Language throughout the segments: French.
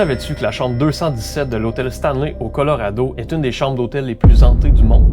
savais-tu que la chambre 217 de l'hôtel Stanley au Colorado est une des chambres d'hôtel les plus hantées du monde?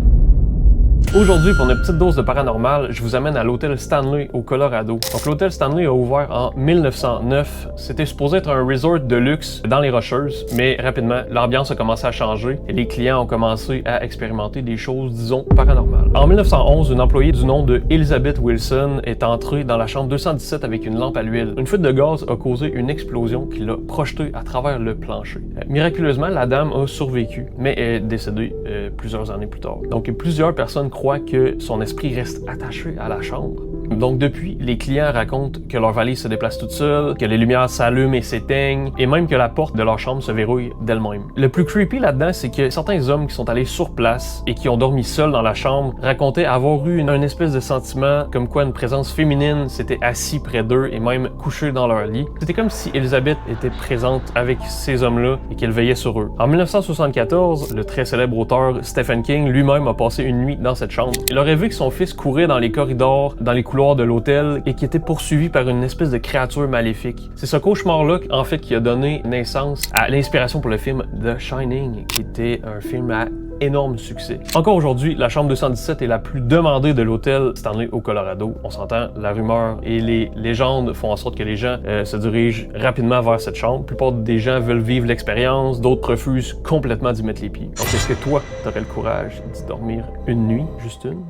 Aujourd'hui, pour une petite dose de paranormal, je vous amène à l'hôtel Stanley au Colorado. Donc l'hôtel Stanley a ouvert en 1909. C'était supposé être un resort de luxe dans les Rocheuses, mais rapidement, l'ambiance a commencé à changer et les clients ont commencé à expérimenter des choses, disons, paranormales. En 1911, une employée du nom de Elizabeth Wilson est entrée dans la chambre 217 avec une lampe à l'huile. Une fuite de gaz a causé une explosion qui l'a projetée à travers le plancher. Miraculeusement, la dame a survécu, mais est décédée plusieurs années plus tard. Donc plusieurs personnes croit que son esprit reste attaché à la chambre. Donc depuis, les clients racontent que leur valise se déplace toute seule, que les lumières s'allument et s'éteignent, et même que la porte de leur chambre se verrouille d'elle-même. Le plus creepy là-dedans, c'est que certains hommes qui sont allés sur place et qui ont dormi seuls dans la chambre racontaient avoir eu une espèce de sentiment comme quoi une présence féminine s'était assise près d'eux et même couchée dans leur lit. C'était comme si Elizabeth était présente avec ces hommes-là et qu'elle veillait sur eux. En 1974, le très célèbre auteur Stephen King lui-même a passé une nuit dans cette chambre. Il aurait vu que son fils courait dans les corridors, dans les couloirs de l'hôtel et qui était poursuivi par une espèce de créature maléfique. C'est ce cauchemar-là, en fait, qui a donné naissance à l'inspiration pour le film The Shining, qui était un film à énorme succès. Encore aujourd'hui, la chambre 217 est la plus demandée de l'hôtel Stanley au Colorado. On s'entend, la rumeur et les légendes font en sorte que les gens se dirigent rapidement vers cette chambre. La plupart des gens veulent vivre l'expérience, d'autres refusent complètement d'y mettre les pieds. Donc est-ce que toi, t'aurais le courage d'y dormir une nuit, juste une?